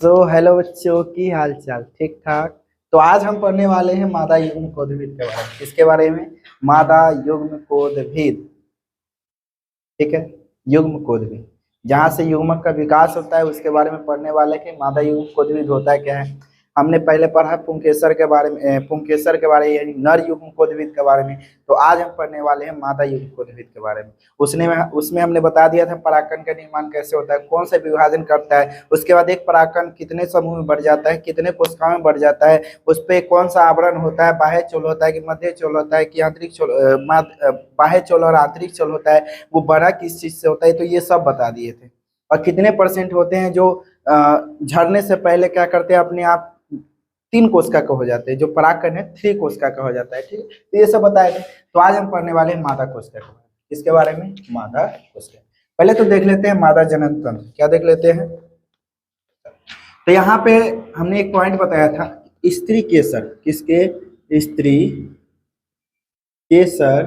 Hello बच्चों की हाल चाल ठीक ठाक। तो आज हम पढ़ने वाले हैं मादा युग्म कोद्भिद के बारे में। किसके बारे में? मादा युग्म कोद्भिद। ठीक है, युग्म कोद्भिद, जहाँ से युग्मक का विकास होता है उसके बारे में पढ़ने वाले कि मादा युग्म कोद्भिद होता है क्या है। हमने पहले पढ़ा पुंकेसर के बारे में, पुंकेसर के बारे में यानी नर युग्म कोद्भिद के बारे में। तो आज हम पढ़ने वाले हैं मादा युग्म कोद्भिद के बारे में। उसमें हमने बता दिया था परागकण का निर्माण कैसे होता है, कौन सा विभाजन करता है, उसके बाद एक परागकण कितने समूह में बढ़ जाता है, कितने कोशिकाओं में बढ़ जाता है, उस पर कौन सा आवरण होता है, बाह्य चोल होता है कि मध्य चोल होता है कि आंतरिक चोल, बाह्य चोल और आंतरिक चोल होता है, वो बड़ा किस चीज से होता है, तो ये सब बता दिए थे। और कितने परसेंट होते हैं जो झड़ने से पहले क्या करते हैं, अपने आप 3 कोशिका का हो जाते हैं, जो परागकण है 3 कोशिका का हो जाता है। ठीक, तो ये सब बताए थे। तो आज हम पढ़ने वाले हैं मादा कोशिका के बारे में। किसके बारे में? मादा कोशिका। पहले तो देख लेते हैं मादा जनन तंत्र। क्या देख लेते हैं? तो यहाँ पे हमने एक पॉइंट बताया था, स्त्री केसर। किसके? स्त्री केसर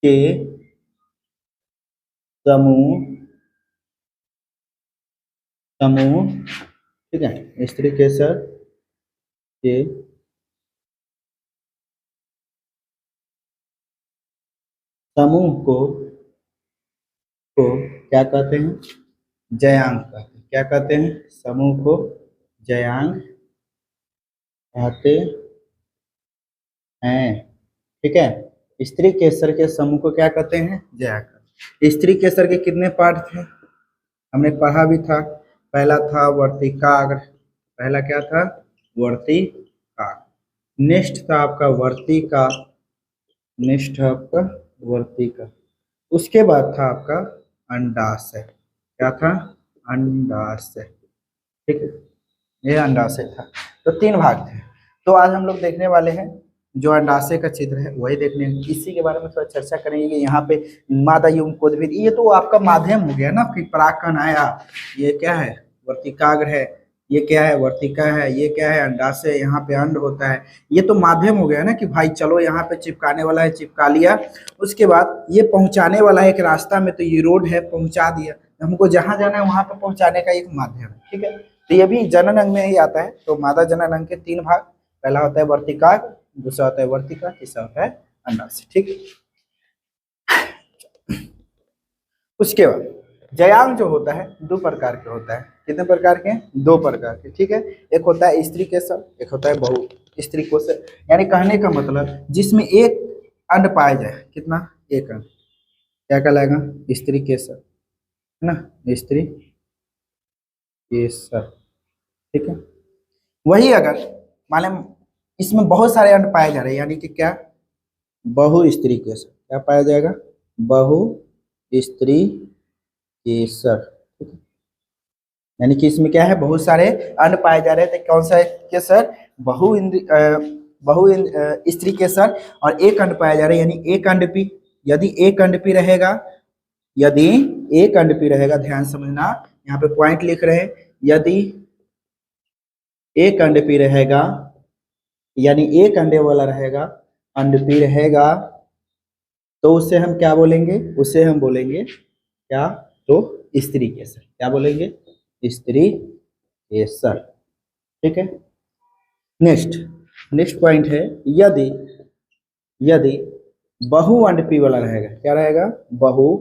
के समूह समूह ठीक है, स्त्री केसर के समूह को क्या कहते हैं? जयांग कहते हैं। क्या कहते हैं? समूह को जयांग कहते हैं। ठीक है, स्त्री केसर के समूह को क्या कहते हैं? जयांग। स्त्री केसर के कितने पार्ट थे? हमने पढ़ा भी था। पहला था वर्तिकाग्र। पहला क्या था? वर्तिकाग्र। नेक्स्ट था आपका वर्तिका। नेक्स्ट है आपका वर्तिका। उसके बाद था आपका अंडाशय। क्या था? अंडाशय। ठीक है, ये अंडाशय था। तो 3 भाग थे। तो आज हम लोग देखने वाले हैं जो अंडाशय का चित्र है वही देखने, इसी के बारे में थोड़ा चर्चा करेंगे कि यहाँ पे मादा युग्म कोद्भिद, ये तो आपका माध्यम हो गया ना, फिर परागकण आया, ये क्या है? वर्तिकाग्र है। ये क्या है? वर्तिका है। ये क्या है? अंडाशय। यहाँ पे अंड होता है। ये तो माध्यम हो गया ना कि भाई चलो यहाँ पे चिपकाने वाला है, चिपका लिया। उसके बाद ये पहुंचाने वाला है एक रास्ता में, तो ये रोड है, पहुंचा दिया। हमको जहां जाना है वहां पे पहुंचाने का एक माध्यम है। ठीक है, तो ये भी जनन अंग में ही आता है। तो मादा जनन अंग के 3 भाग, पहला होता है वर्तिकाग्र, दूसरा होता है वर्तिका, तीसरा होता है अंडाशय। ठीक, उसके बाद जयांग जो होता है 2 प्रकार के होता है। कितने प्रकार के? 2 प्रकार के। ठीक है, एक होता है स्त्री केसर, एक होता है बहु स्त्री कोशर। यानी कहने का मतलब जिसमें एक अंड पाया जाए। कितना? एक अंड। क्या कहलाएगा? स्त्री केसर, है ना, स्त्री केसर। ठीक है, वही अगर मान लें इसमें बहुत सारे अंड पाए जा रहे हैं, यानी कि क्या? बहु स्त्री केसर। क्या पाया जाएगा? बहु स्त्री केसर। ठीक है, यानी कि इसमें क्या है? बहुत सारे अंड पाए जा रहे थे। कौन सा है केसर? स्त्री केसर। और एक अंड पाया जा रहा है, यानी एक अंडपी। यदि एक अंडपी रहेगा, यदि एक अंडपी रहेगा, ध्यान समझना, यहाँ पे पॉइंट लिख रहे हैं। यदि एक अंडपी रहेगा, यानी एक अंडे वाला रहेगा, अंडपी रहेगा, तो उसे हम क्या बोलेंगे? उसे हम बोलेंगे क्या? तो स्त्री केसर। क्या बोलेंगे? स्त्री केसर। ठीक है, नेक्स्ट नेक्स्ट पॉइंट है, यदि यदि बहु अंडपी वाला रहेगा। क्या रहेगा? बहु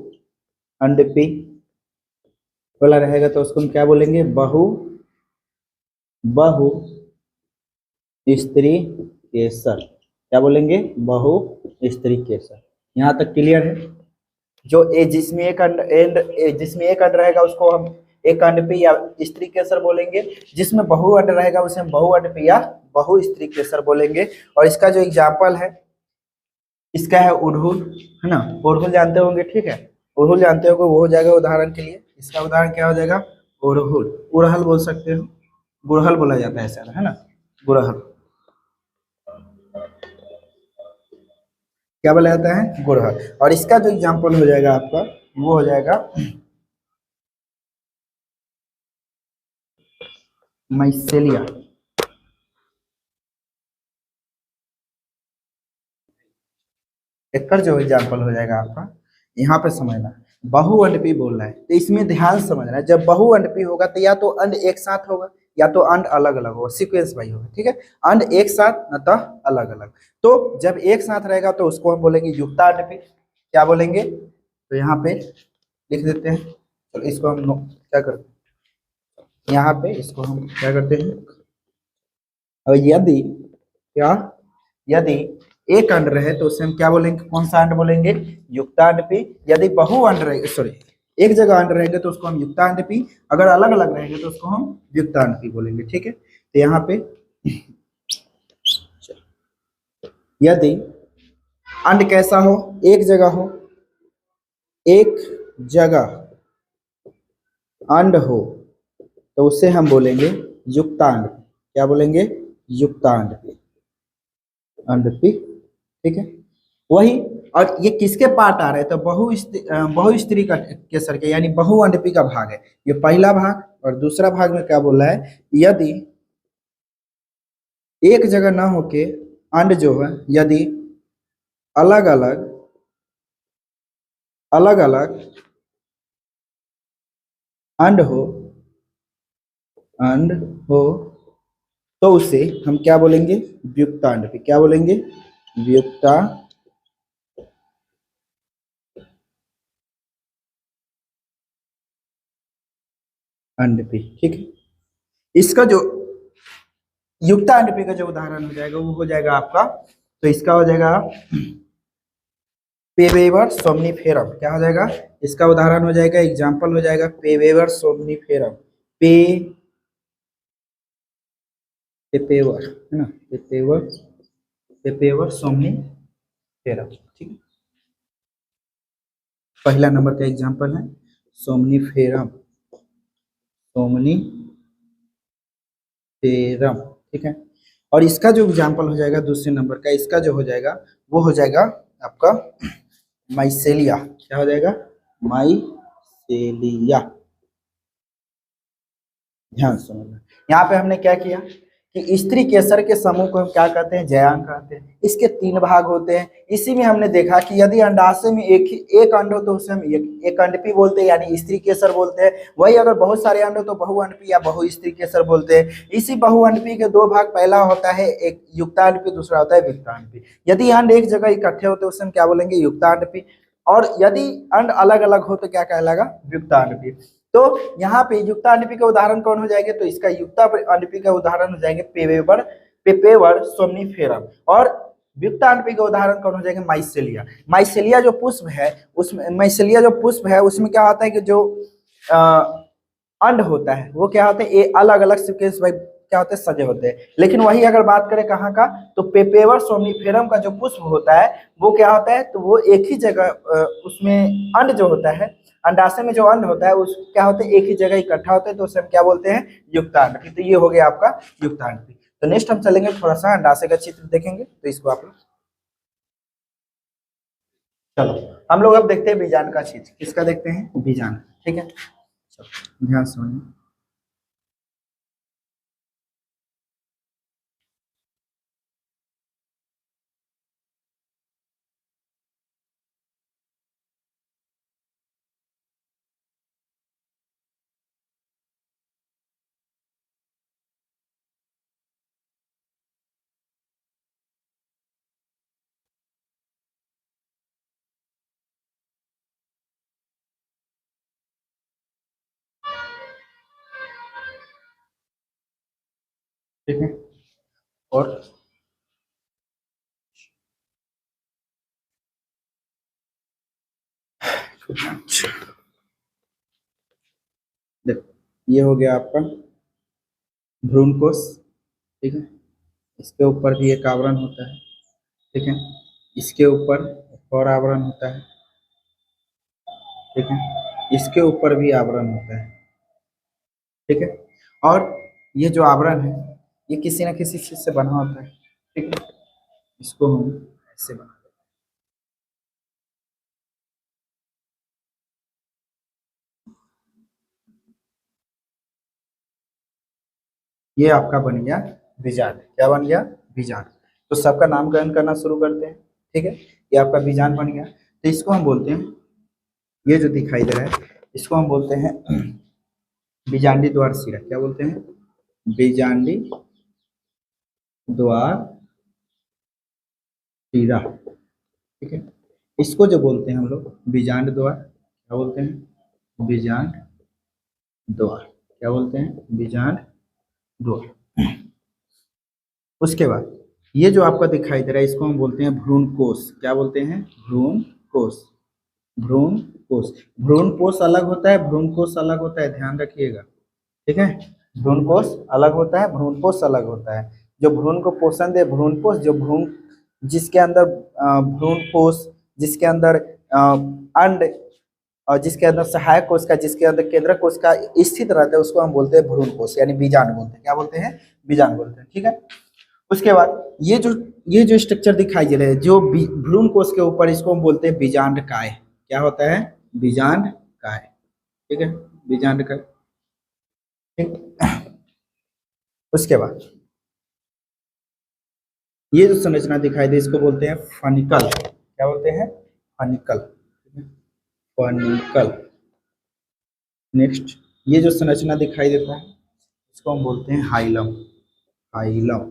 अंडपी वाला रहेगा, तो उसको हम क्या बोलेंगे? बहु स्त्री केसर। क्या बोलेंगे? बहु स्त्री केसर। यहाँ तक क्लियर है? जो जिसमें एक जिसमें एक अंड रहेगा उसको हम एक अंडपी या स्त्री केसर बोलेंगे। जिसमें बहु अंड रहेगा उसे हम बहु अंडपी या बहु स्त्री केसर बोलेंगे। और इसका जो एग्जाम्पल है, इसका है उड़हुल, है ना। उड़हुल जानते होंगे। ठीक है, उड़हुल जानते होंगे, वो हो जाएगा उदाहरण के लिए। इसका उदाहरण क्या हो जाएगा? उड़हुल। उड़हल बोल सकते हो, गुड़हल बोला जाता है ऐसा, है ना, गुड़हल। क्या बोला जाता है? गुड़हल। और इसका जो एग्जाम्पल हो जाएगा आपका, वो हो जाएगा माइसेलिया। एक जो एग्जाम्पल हो जाएगा आपका, यहाँ पे समझना। बहुअंडपी बोल रहा है, तो इसमें ध्यान से समझना है, जब बहुअंडपी होगा तो या तो अंड एक साथ होगा या तो अंड अलग अलग होगा, सीक्वेंस वाइज होगा, ठीक है। अंड एक साथ न तो अलग अलग। तो जब एक साथ रहेगा तो उसको हम बोलेंगे युक्तांडपी। क्या बोलेंगे? तो यहाँ पे लिख देते हैं। चलो इसको हम क्या करते हैं, यहाँ पे इसको हम क्या करते हैं, और यदि क्या, यदि एक अंड रहे तो उसे हम क्या बोलेंगे, कौन सा अंड बोलेंगे? युक्तांडपी। यदि बहु अंड रहे, सॉरी, एक जगह अंड रहेंगे तो उसको हम युक्तांडपी, अगर अलग अलग रहेंगे तो उसको हम युक्तांडपी बोलेंगे, ठीक है। तो यहाँ पे यदि अंड कैसा हो, एक जगह हो, एक जगह अंड हो तो उसे हम बोलेंगे युक्तांड। क्या बोलेंगे? युक्तांड अंडपी, ठीक है। वही, और ये किसके पार्ट आ रहे हैं, तो बहुस्त्री का केसर के, यानी बहुअंडपी का भाग है ये पहला भाग। और दूसरा भाग में क्या बोला है, यदि एक जगह ना होके अंड जो है, यदि अलग अलग अलग अलग अंड हो, अंड हो, तो उसे हम क्या बोलेंगे? व्युक्तांडपी। क्या बोलेंगे? व्युक्ता अंडपी, ठीक है। इसका जो युक्तांडपी का जो उदाहरण हो जाएगा वो हो जाएगा आपका, तो इसका हो जाएगा पेवेवर सोमनीफेरम। क्या हो जाएगा? इसका उदाहरण हो जाएगा, एग्जाम्पल हो जाएगा पेवेवर सोमनीफेरम। पे पेपेवर है ना, पेपेवर, पेपेवर सोमनीफेरम, ठीक है। पहला नंबर का एग्जाम्पल है सोमनीफेरम, सोमनीफेरम, ठीक है। और इसका जो एग्जाम्पल हो जाएगा दूसरे नंबर का, इसका जो हो जाएगा वो हो जाएगा आपका माइसेलिया। क्या हो जाएगा? माइसेलिया। ध्यान समझना, यहाँ पे हमने क्या किया कि स्त्री केसर के समूह को हम क्या कहते हैं? जयांग कहते हैं। इसके 3 भाग होते हैं। इसी में हमने देखा कि यदि अंडाशय में एक अंड हो तो उसे हम एक अंडपी बोलते हैं, यानी स्त्री केसर बोलते हैं। वही अगर बहुत सारे अंड हो तो बहुअंडपी या बहु स्त्री केसर बोलते हैं। इसी बहुअंडपी के 2 भाग, पहला होता है एक युक्तांडपी, दूसरा होता है विक्तांडपी। यदि अंड एक जगह इकट्ठे होते हैं उसे हम क्या बोलेंगे? युक्तांडपी। और यदि अंड अलग अलग हो तो क्या कहलाएगा? व्युक्तांडपी। तो यहाँ पे युक्तांडपी के उदाहरण कौन हो जाएंगे? तो इसका युक्तांडपी का उदाहरण हो जाएंगे पेवेवर, पेपेवर सोमनीफेरम। और व्युक्तांडपी का उदाहरण कौन हो जाएगा? माइसेलिया। माइसेलिया जो पुष्प है उसमें, माइसेलिया जो पुष्प है उसमें क्या होता है कि जो अंड होता है वो क्या होता है, ये अलग अलग सीक्वेंस वाइज क्या होते हैं, सजे होते हैं। लेकिन वही अगर बात करें कहाँ का, तो पेपेवर सोमनीफेरम का जो पुष्प होता है वो क्या होता है, तो वो एक ही जगह उसमें अंड जो होता है, अंडाशय में जो अंड होता है उस क्या होते हैं, एक ही जगह इकट्ठा होते हैं, तो उसे हम क्या बोलते हैं? युक्तांड। तो ये हो गया आपका युक्तांड। तो नेक्स्ट हम चलेंगे, थोड़ा सा अंडाशय का चित्र देखेंगे, तो इसको आप लोग, चलो हम लोग अब देखते हैं बीजांड का चित्र। किसका देखते हैं? बीजांड, ठीक है। चलो ध्यान से सुनिए। ठीक है, और देखो, ये हो गया आपका भ्रूण कोश, ठीक है। इसके ऊपर भी एक आवरण होता है, ठीक है। इसके ऊपर एक और आवरण होता है, ठीक है। इसके ऊपर भी आवरण होता है, ठीक है। और ये जो आवरण है ये किसी न किसी चीज से बना होता है, ठीक है। इसको हम ऐसे बना, ये आपका बन गया बीजांड। क्या बन गया? बीजांड। तो सबका नामकरण करना शुरू करते हैं, ठीक है। ये आपका बीजांड बन गया, तो इसको हम बोलते हैं ये जो दिखाई दे रहा है इसको हम बोलते हैं बिजांडी द्वार सिरा। क्या बोलते हैं? बिजांडी द्वार सिरा। ठीक है, इसको जो बोलते हैं हम लोग बिजांड द्वार, क्या बोलते हैं? बिजांड द्वार। क्या बोलते हैं? बिजांड द्वार। उसके बाद ये जो आपका दिखाई दे रहा है इसको हम बोलते हैं भ्रूण कोष। क्या बोलते हैं? भ्रूण कोष। भ्रूण कोष। भ्रूण कोष अलग होता है, भ्रूण कोष अलग होता है, ध्यान रखिएगा। ठीक है, भ्रूण कोष अलग होता है, भ्रूण कोष अलग होता है। जो भ्रूण को पोषण दे भ्रूण कोष, जो भ्रूण जिसके अंदर भ्रूण कोष, जिसके अंदर अंड और जिसके अंदर सहायक कोष का, जिसके अंदर केंद्रक कोष का स्थित रहता है उसको हम बोलते हैं भ्रूण कोष, यानी बीजांड बोलते हैं। क्या बोलते हैं? बीजांड बोलते हैं। ठीक है, उसके बाद ये जो स्ट्रक्चर दिखाई दे रहे हैं जो भ्रूण कोष के ऊपर, इसको हम बोलते हैं बीजांड काय। क्या होता है? बीजांड काय। ठीक है, बीजांड काय। ठीक, उसके बाद ये जो संरचना दिखाई दे इसको बोलते हैं फनिकल। क्या बोलते हैं? फनिकल। फनिकल। नेक्स्ट ये जो संरचना दिखाई देता है इसको हम बोलते हैं हाइलम। हाइलम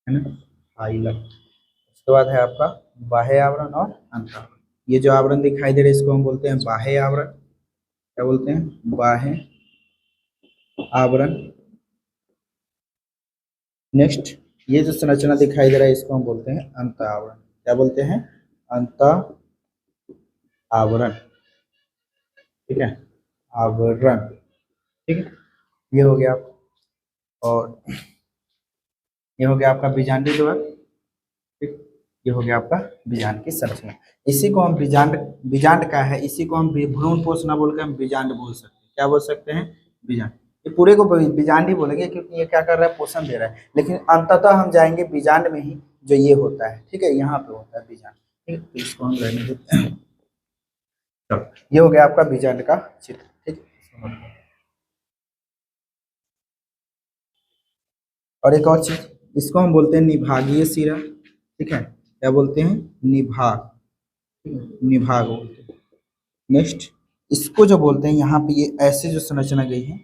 है ना, हाइलम। उसके बाद है आपका बाह्य आवरण और अंतरावरण। ये जो आवरण दिखाई दे रहा है इसको हम बोलते हैं बाह्य आवरण। क्या बोलते हैं? बाह्य आवरण। नेक्स्ट ये जो संरचना दिखाई दे रहा है इसको हम बोलते हैं अंत आवरण। क्या बोलते हैं? अंत आवरण। ठीक है, आवरण। ठीक है, ये हो गया और ये हो गया आपका बीजांडी द्वार। ठीक, ये हो गया आपका बीजांड की संरचना। इसी को हम बीजांड का है, इसी को हम भ्रूण कोष ना बोलकर हम बीजांड बोल सकते हैं। क्या बोल सकते हैं? बीजांड। ये पूरे को बीजांड ही बोलेंगे क्योंकि ये क्या कर रहा है? पोषण दे रहा है। लेकिन अंततः हम जाएंगे बीजांड में ही जो ये होता है। ठीक है, यहाँ पे होता है बीजांड। ठीक है, इसको हम रहने देते हैं। चलो, ये हो गया आपका बीजांड का चित्र। ठीक, और एक और चीज इसको हम बोलते हैं निभागीय सिरा। ठीक है, क्या बोलते हैं? निभाग। निभाग बोलते हैं। नेक्स्ट इसको जो बोलते हैं यहाँ पे ये ऐसे जो संरचना गई है,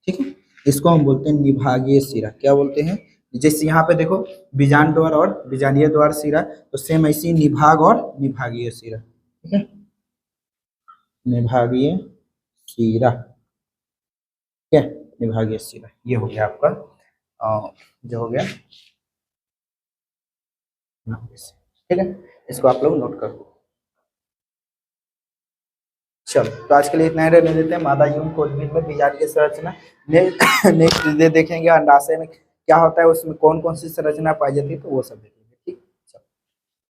ठीक है, इसको हम बोलते हैं निभागीय सिरा। क्या बोलते हैं? जैसे यहाँ पे देखो बीजांड द्वार और बीजांडीय द्वार सिरा, तो सेम ऐसी निभाग और निभागीय सिरा। ठीक है, निभागीय सिरा। ठीक है, निभागीय सिरा। ये हो गया आपका जो हो गया। ठीक है, इसको आप लोग नोट करो। चलो, तो आज के लिए इतना ही रहने देते हैं। मादा यूं को उद्भिद में बीजांड की संरचना। नेक्स्ट देखेंगे अंडाशय में क्या होता है, उसमें कौन कौन सी संरचना पाई जाती है, तो वो सब देखेंगे।